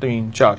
3, 4,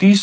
30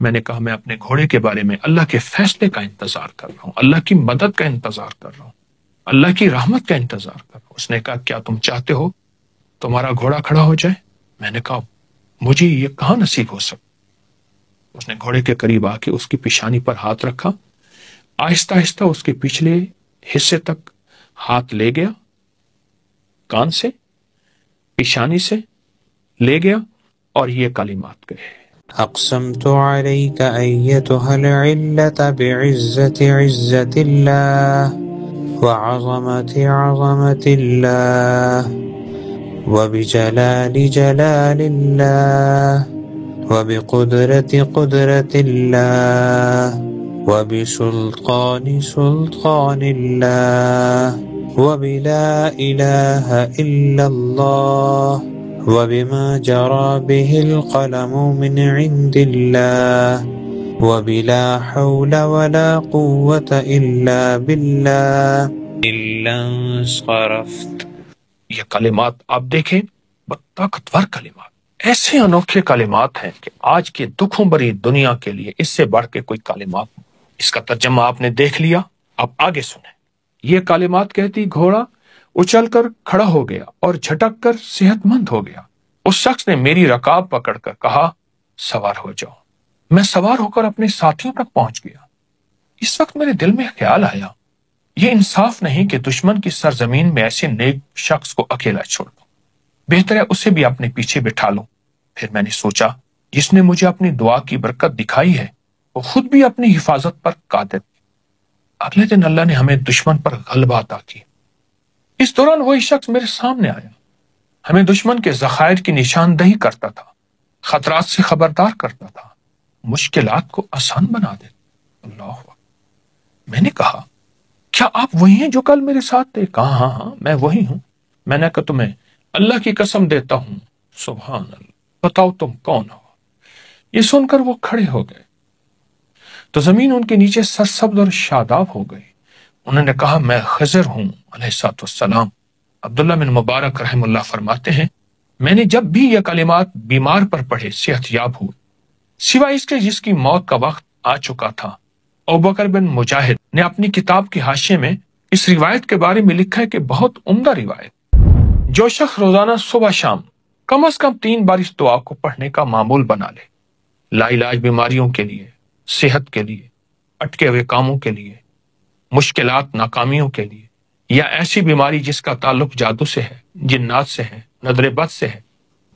میں نے کہا میں اپنے گھوڑے کے بارے میں اللہ کے فیصلے کا انتظار کر رہا ہوں، اللہ کی مدد کا انتظار کر رہا ہوں، اللہ کی رحمت کا انتظار کر رہا ہوں۔ اس نے کہا کیا تم چاہتے ہو تمہارا گھوڑا کھڑا ہو جائے؟ میں نے کہا مجھے یہ کہاں نصیب ہو سکتا۔ اس نے گھوڑے کے قریب آ کے اس کی پیشانی پر ہاتھ رکھا، آہستہ آہستہ اس کے پچھلے حصے تک ہاتھ لے گیا، کان سے پیشانی سے لے گیا اور یہ کلمات کہے: أقسمت عليك أيتها العلة بعزة عزة الله وعظمة عظمة الله وبجلال جلال الله وبقدرة قدرة الله وبسلطان سلطان الله وبلا إله إلا الله وبما جرى به القلم من عند الله وبلا حول ولا قوة إلا بالله إلا انصرفت۔ یہ کلمات آپ دیکھیں، طاقتور کلمات، ایسے انوکھے کلمات ہیں کہ آج کے دکھوں بری دنیا کے لیے اس سے بڑھ کے کوئی کلمات نہیں۔ اس کا ترجمہ آپ نے دیکھ لیا، آپ آگے سنیں۔ یہ کلمات کہتی گھوڑا اچھل کر کھڑا ہو گیا اور جھٹک کر صحت مند ہو گیا۔ اس شخص نے میری رکاب پکڑ کر کہا سوار ہو جاؤ۔ میں سوار ہو کر اپنے ساتھیوں تک پہنچ گیا۔ اس وقت میرے دل میں خیال آیا یہ انصاف نہیں کہ دشمن کی سرزمین میں ایسے نیک شخص کو اکیلا چھوڑ دوں، بہتر ہے اسے بھی اپنے پیچھے بٹھا لوں۔ پھر میں نے سوچا جس نے مجھے اپنی دعا کی برکت دکھائی ہے وہ خود بھی اپنی حفاظت پر قادر ہے۔ اگلے دن اللہ نے ہمیں دشمن پر غلبہ عطا کی۔ اس دوران وہی شخص میرے سامنے آیا، ہمیں دشمن کے ذخائر کی نشاندہی کرتا تھا، خطرات سے خبردار کرتا تھا، مشکلات کو آسان بنا دیتا۔ اللہ اکبر۔ میں نے کہا کیا آپ وہی ہیں جو کل میرے ساتھ تھے؟ کہا ہاں میں وہی ہوں۔ میں نے کہا تمہیں اللہ کی قسم دیتا ہوں، سبحان اللہ، بتاؤ تم کون ہو؟ یہ سن کر وہ کھڑے ہو گئے تو زمین ان کے نیچے سرسبز اور شاداب ہو گئی۔ انہوں نے کہا میں خضر ہوں علیہ السلام۔ عبداللہ بن مبارک رحم اللہ فرماتے ہیں میں نے جب بھی یہ کلمات بیمار پر پڑھے صحت یاب ہوئی، سوائے اس کے جس کی موت کا وقت آ چکا تھا۔ ابوبکر بن مجاہد نے اپنی کتاب کے حاشیے میں اس روایت کے بارے میں لکھا ہے کہ بہت عمدہ روایت۔ جو شخص روزانہ صبح شام کم از کم 3 بار اس دعا کو پڑھنے کا معمول بنا لے، لا علاج بیماریوں کے لیے، صحت کے لیے، اٹکے ہوئے کاموں کے لیے، مشکلات ناکامیوں کے لیے، یا ایسی بیماری جس کا تعلق جادو سے ہے، جنات سے ہے، نظر بد سے ہے،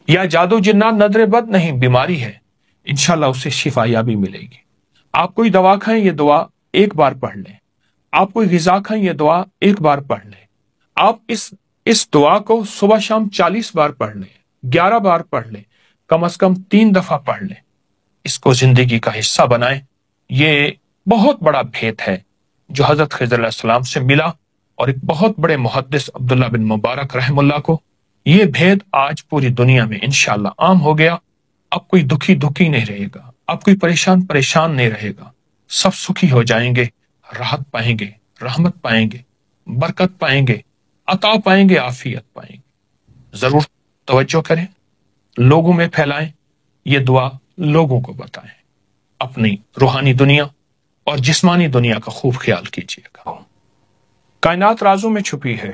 یا جادو جنات نظر بد نہیں بیماری ہے، انشاءاللہ اسے شفا یابی ملے گی۔ آپ کوئی دوا کھائیں یہ دعا 1 بار پڑھ لیں، آپ کوئی غذا کھائیں یہ دعا 1 بار پڑھ لیں، آپ اس دعا کو صبح شام 40 بار پڑھ لیں، 11 بار پڑھ لیں، کم از کم 3 دفعہ پڑھ لیں، اس کو زندگی کا حصہ بنائیں۔ یہ بہت بڑا بھید ہے جو حضرت خضر علیہ السلام سے ملا، اور ایک بہت بڑے محدث عبداللہ بن مبارک رحم اللہ کو یہ بھید آج پوری دنیا میں انشاءاللہ عام ہو گیا۔ اب کوئی دکھی نہیں رہے گا، اب کوئی پریشان نہیں رہے گا، سب سکھی ہو جائیں گے، راحت پائیں گے، رحمت پائیں گے، برکت پائیں گے، عطا پائیں گے، عافیت پائیں گے۔ ضرور توجہ کریں، لوگوں میں پھیلائیں، یہ دعا لوگوں کو بتائیں، اپنی روحانی دنیا اور جسمانی دنیا کا خوب خیال کیجیے گا۔ کائنات رازوں میں چھپی ہے،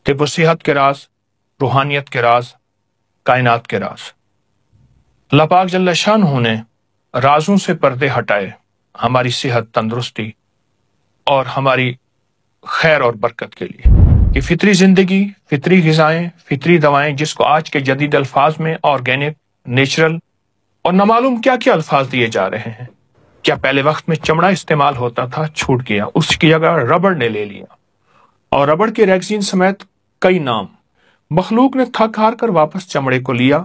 طب و صحت کے راز، روحانیت کے راز، کائنات کے راز۔ اللہ پاک جل شانہ نے رازوں سے پردے ہٹائے ہماری صحت، تندرستی اور ہماری خیر اور برکت کے لیے، کہ فطری زندگی، فطری غذائیں، فطری دوائیں، جس کو آج کے جدید الفاظ میں آرگینک، نیچرل اور نہ معلوم کیا کیا الفاظ دیے جا رہے ہیں۔ کیا پہلے وقت میں چمڑا استعمال ہوتا تھا، چھوٹ گیا، اس کی جگہ ربڑ نے لے لیا، اور ربڑ کے ریگزین سمیت کئی نام مخلوق نے تھک ہار کر واپس چمڑے کو لیا،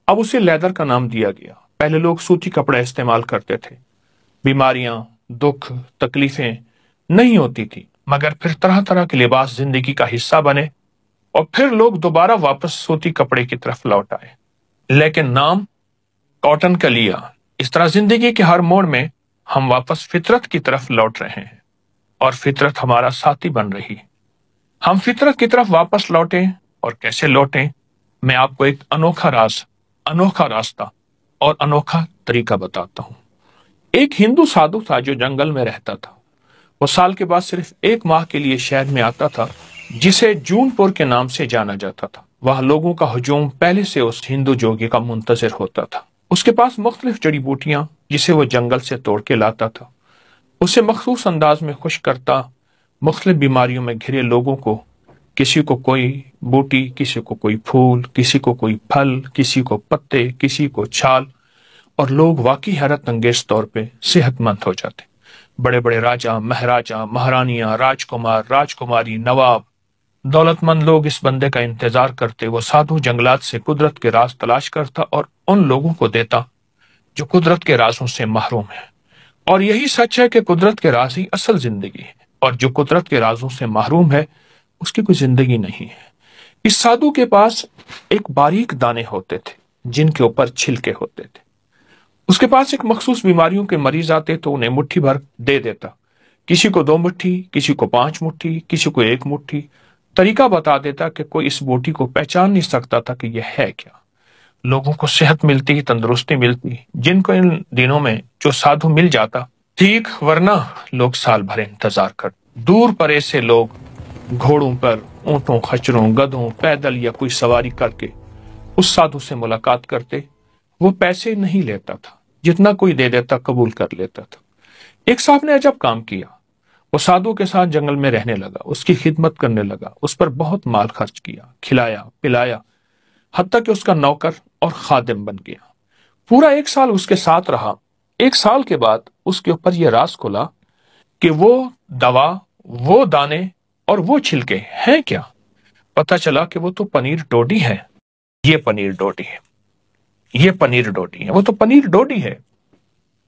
اب اسے لیدر کا نام دیا گیا۔ پہلے لوگ سوتی کپڑے استعمال کرتے تھے، بیماریاں، دکھ، تکلیفیں نہیں ہوتی تھی، مگر پھر طرح طرح کے لباس زندگی کا حصہ بنے اور پھر لوگ دوبارہ واپس سوتی کپڑے کی طرف لوٹ آئے، لیکن نام کاٹن کا لیا۔ اس طرح زندگی کے ہر موڑ میں ہم واپس فطرت کی طرف لوٹ رہے ہیں، اور فطرت ہمارا ساتھی بن رہی ہے۔ ہم فطرت کی طرف واپس لوٹیں، اور کیسے لوٹیں؟ میں آپ کو ایک انوکھا راستہ اور انوکھا طریقہ بتاتا ہوں۔ ایک ہندو سادھو تھا جو جنگل میں رہتا تھا۔ وہ سال کے بعد صرف 1 ماہ کے لیے شہر میں آتا تھا جسے جون پور کے نام سے جانا جاتا تھا۔ وہاں لوگوں کا ہجوم پہلے سے اس ہندو جوگی کا منتظر ہوتا تھا۔ اس کے پاس مختلف جڑی بوٹیاں جسے وہ جنگل سے توڑ کے لاتا تھا، اسے مخصوص انداز میں خشک کرتا، مختلف بیماریوں میں گھرے لوگوں کو، کسی کو کوئی بوٹی، کسی کو کوئی پھول، کسی کو کوئی پھل، کسی کو پتے، کسی کو چھال، اور لوگ واقعی حیرت انگیز طور پہ صحت مند ہو جاتے۔ بڑے بڑے راجا، مہاراجا، مہارانیاں، راجکمار، راجکماری، نواب، دولت مند لوگ اس بندے کا انتظار کرتے۔ وہ سادھو جنگلات سے قدرت کے راز تلاش کرتا اور ان لوگوں کو دیتا جو قدرت کے رازوں سے محروم ہیں۔ اور یہی سچ ہے کہ قدرت کے راز ہی اصل زندگی ہے، اور جو قدرت کے رازوں سے محروم ہے اس کی کوئی زندگی نہیں ہے۔ اس سادھو کے پاس ایک باریک دانے ہوتے تھے جن کے اوپر چھلکے ہوتے تھے۔ اس کے پاس ایک مخصوص بیماریوں کے مریض آتے تو انہیں مٹھی بھر دے دیتا، کسی کو 2 مٹھی، کسی کو 5 مٹھی، کسی کو 1 مٹھی۔ طریقہ بتا دیتا کہ کوئی اس بوٹی کو پہچان نہیں سکتا تھا کہ یہ ہے کیا۔ لوگوں کو صحت ملتی، تندرستی ملتی، جن کو ان دنوں میں جو سادھو مل جاتا ٹھیک، ورنہ لوگ سال بھر انتظار کرتے۔ دور پرے سے لوگ گھوڑوں پر، اونٹوں، خچروں، گدھوں، پیدل یا کوئی سواری کر کے اس سادھو سے ملاقات کرتے۔ وہ پیسے نہیں لیتا تھا، جتنا کوئی دے دیتا قبول کر لیتا تھا۔ ایک صاحب نے عجب کام کیا، وہ سادھو کے ساتھ جنگل میں رہنے لگا، اس کی خدمت کرنے لگا، اس پر بہت مال خرچ کیا، کھلایا پلایا، حتیٰ کہ اس کا نوکر اور خادم بن گیا۔ پورا 1 سال اس کے ساتھ رہا۔ 1 سال کے بعد اس کے اوپر یہ راز کھلا کہ وہ دوا، وہ دانے اور وہ چھلکے ہیں کیا۔ پتہ چلا کہ وہ تو پنیر ڈوڈی ہے۔ یہ پنیر ڈوڈی ہے، یہ پنیر ڈوڈی ہے، وہ تو پنیر ڈوڈی ہے،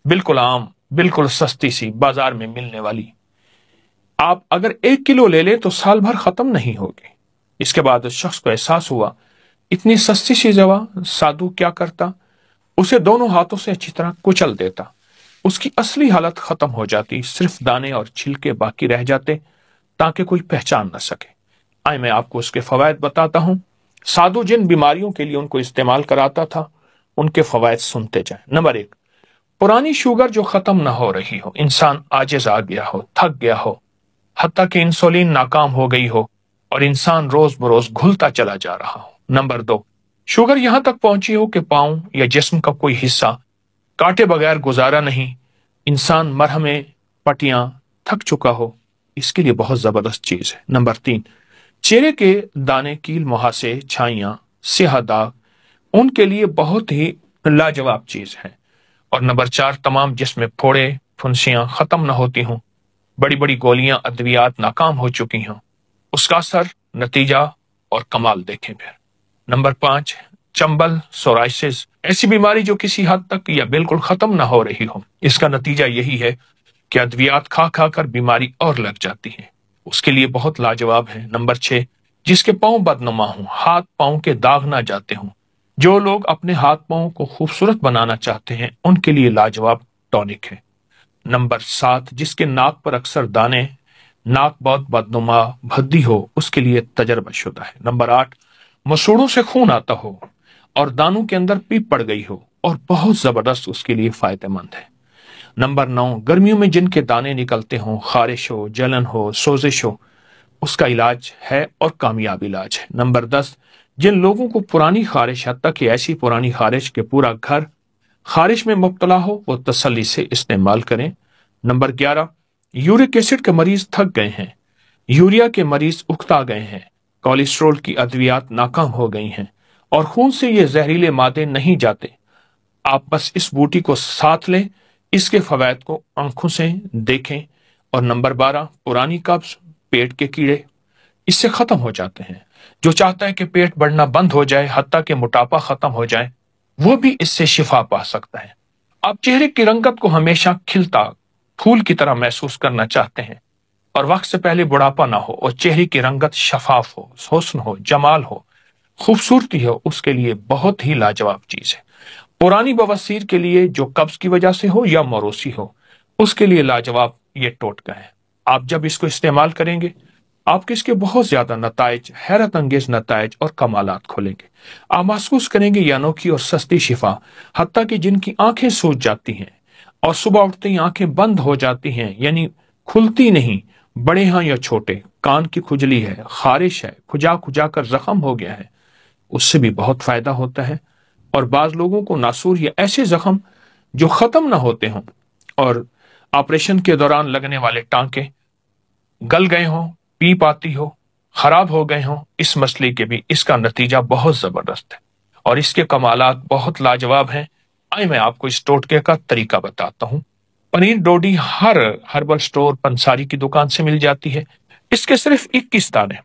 بالکل عام، بالکل سستی سی، بازار میں ملنے والی۔ آپ اگر 1 کلو لے لیں تو سال بھر ختم نہیں ہوگی۔ اس کے بعد اس شخص کو احساس ہوا اتنی سستی سی دوا سادھو کیا کرتا، اسے دونوں ہاتھوں سے اچھی طرح کچل دیتا، اس کی اصلی حالت ختم ہو جاتی، صرف دانے اور چھلکے باقی رہ جاتے تاکہ کوئی پہچان نہ سکے۔ آئے میں آپ کو اس کے فوائد بتاتا ہوں۔ سادھو جن بیماریوں کے لیے ان کو استعمال کراتا تھا ان کے فوائد سنتے جائیں۔ نمبر 1، پرانی شوگر جو ختم نہ ہو رہی ہو، انسان عاجز آ گیا ہو، تھک گیا ہو، حتیٰ کہ انسولین ناکام ہو گئی ہو اور انسان روز بروز گھلتا چلا جا رہا ہو۔ نمبر 2، شوگر یہاں تک پہنچی ہو کہ پاؤں یا جسم کا کوئی حصہ کاٹے بغیر گزارا نہیں، انسان مرہمیں، پٹیاں تھک چکا ہو، اس کے لیے بہت زبردست چیز ہے۔ نمبر 3، چہرے کے دانے، کیل، مہاسے، چھائیاں، سیاہ داغ، ان کے لیے بہت ہی لاجواب چیز ہے۔ اور نمبر 4، تمام جسم میں پھوڑے، پھنسیاں ختم نہ ہوتی ہوں، بڑی بڑی گولیاں، ادویات ناکام ہو چکی ہوں، اس کا اثر، نتیجہ اور کمال دیکھیں پھر۔ نمبر 5، چمبل، سورائسس، ایسی بیماری جو کسی حد تک یا بالکل ختم نہ ہو رہی ہو، اس کا نتیجہ یہی ہے کہ ادویات کھا کھا کر بیماری اور لگ جاتی ہے، اس کے لیے بہت لاجواب ہے۔ نمبر 6، جس کے پاؤں بدنما ہوں، ہاتھ پاؤں کے داغ نہ جاتے ہوں، جو لوگ اپنے ہاتھ پاؤں کو خوبصورت بنانا چاہتے ہیں ان کے لیے لاجواب ٹونک ہے۔ نمبر 7، جس کے ناک پر اکثر دانے، ناک بہت بدنما، بھدی ہو، اس کے لیے تجربہ شدہ ہے۔ نمبر 8، مسوڑوں سے خون آتا ہو اور دانوں کے اندر پیپ پڑ گئی ہو اور بہت زبردست، اس کے لیے فائدہ مند ہے۔ نمبر 9، گرمیوں میں جن کے دانے نکلتے ہوں، خارش ہو، جلن ہو، سوزش ہو، اس کا علاج ہے اور کامیاب علاج ہے۔ نمبر 10، جن لوگوں کو پرانی خارش، حتیٰ کہ ایسی پرانی خارش کہ پورا گھر خارش میں مبتلا ہو، وہ تسلی سے استعمال کریں۔ نمبر 11، یورک ایسڈ کے مریض تھک گئے ہیں، یوریا کے مریض اکتا گئے ہیں، کولیسٹرول کی ادویات ناکام ہو گئی ہیں اور خون سے یہ زہریلے مادے نہیں جاتے، آپ بس اس بوٹی کو ساتھ لیں، اس کے فوائد کو آنکھوں سے دیکھیں۔ اور نمبر 12، پرانی قبض، پیٹ کے کیڑے، اس سے ختم ہو جاتے ہیں۔ جو چاہتا ہے کہ پیٹ بڑھنا بند ہو جائے، حتیٰ کہ موٹاپا ختم ہو جائے، وہ بھی اس سے شفا پا سکتا ہے۔ آپ چہرے کی رنگت کو ہمیشہ کھلتا پھول کی طرح محسوس کرنا چاہتے ہیں اور وقت سے پہلے بڑھاپا نہ ہو اور چہرے کی رنگت شفاف ہو، حسن ہو، جمال ہو، خوبصورتی ہو، اس کے لیے بہت ہی لاجواب چیز ہے۔ پرانی بواسیر کے لیے جو قبض کی وجہ سے ہو یا موروثی ہو، اس کے لیے لاجواب یہ ٹوٹکا ہے۔ آپ جب اس کو استعمال کریں گے آپ اس کے بہت زیادہ نتائج، حیرت انگیز نتائج اور کمالات کھولیں گے۔ آپ محسوس کریں گے یہ انوکھی اور سستی شفا، حتیٰ کہ جن کی آنکھیں سوج جاتی ہیں اور صبح اٹھتے ہی آنکھیں بند ہو جاتی ہیں، یعنی کھلتی نہیں، بڑے ہاں یا چھوٹے، کان کی کھجلی ہے، خارش ہے، کھجا کھجا کر زخم ہو گیا ہے، اس سے بھی بہت فائدہ ہوتا ہے۔ اور بعض لوگوں کو ناسور یا ایسے زخم جو ختم نہ ہوتے ہوں اور آپریشن کے دوران لگنے والے ٹانکے گل گئے ہوں، پیپ آتی ہو، خراب ہو گئے ہوں، اس مسئلے کے بھی اس کا نتیجہ بہت زبردست ہے اور اس کے کمالات بہت لاجواب ہیں۔ آئے میں آپ کو اس ٹوٹکے کا طریقہ بتاتا ہوں۔ پنیر ڈوڈی ہر ہربل سٹور پنساری کی دکان سے مل جاتی ہے۔ اس کے صرف 21 دانے،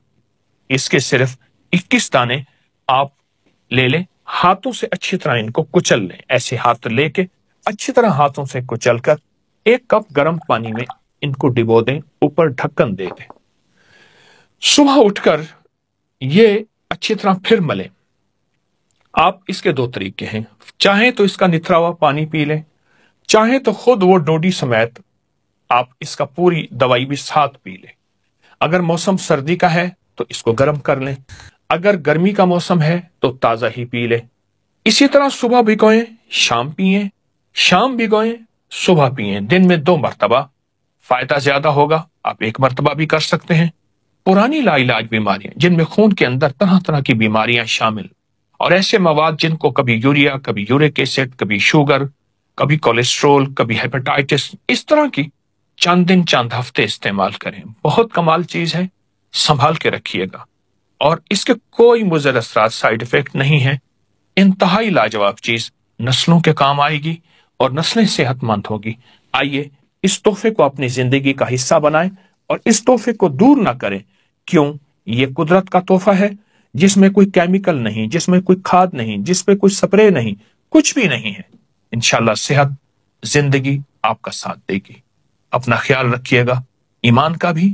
اس کے صرف 21 دانے آپ لے لیں، ہاتھوں سے اچھی طرح ان کو کچل لیں، ایسے ہاتھ لے کے اچھی طرح ہاتھوں سے کچل کر 1 کپ گرم پانی میں ان کو ڈبو دیں، اوپر ڈھکن دے دیں۔ صبح اٹھ کر یہ اچھی طرح پھر ملیں۔ آپ اس کے 2 طریقے ہیں، چاہیں تو اس کا نتھرا ہوا پانی پی لیں، چاہیں تو خود وہ ڈوڈی سمیت آپ اس کا پوری دوائی بھی ساتھ پی لیں۔ اگر موسم سردی کا ہے تو اس کو گرم کر لیں، اگر گرمی کا موسم ہے تو تازہ ہی پی لیں۔ اسی طرح صبح بھگوئیں، شام پئیں، شام بھگوئیں، صبح پئیں، دن میں 2 مرتبہ۔ فائدہ زیادہ ہوگا، آپ 1 مرتبہ بھی کر سکتے ہیں۔ پرانی لا علاج بیماریاں جن میں خون کے اندر طرح طرح کی بیماریاں شامل اور ایسے مواد جن کو کبھی یوریا، کبھی یورک ایسڈ، کبھی شوگر، کبھی کولیسٹرول، کبھی ہیپاٹائٹس، اس طرح کی چند دن چند ہفتے استعمال کریں۔ بہت کمال چیز ہے، سنبھال کے رکھیے گا اور اس کے کوئی مضر اثرات، سائیڈ افیکٹ نہیں ہے۔ انتہائی لاجواب چیز، نسلوں کے کام آئے گی اور نسلیں صحت مند ہوگی۔ آئیے اس تحفے کو اپنی زندگی کا حصہ بنائیں اور اس تحفے کو دور نہ کریں۔ کیوں؟ یہ قدرت کا تحفہ ہے جس میں کوئی کیمیکل نہیں، جس میں کوئی کھاد نہیں، جس پہ کوئی سپرے نہیں، کچھ بھی نہیں ہے۔ انشاءاللہ صحت زندگی آپ کا ساتھ دے گی۔ اپنا خیال رکھیے گا، ایمان کا بھی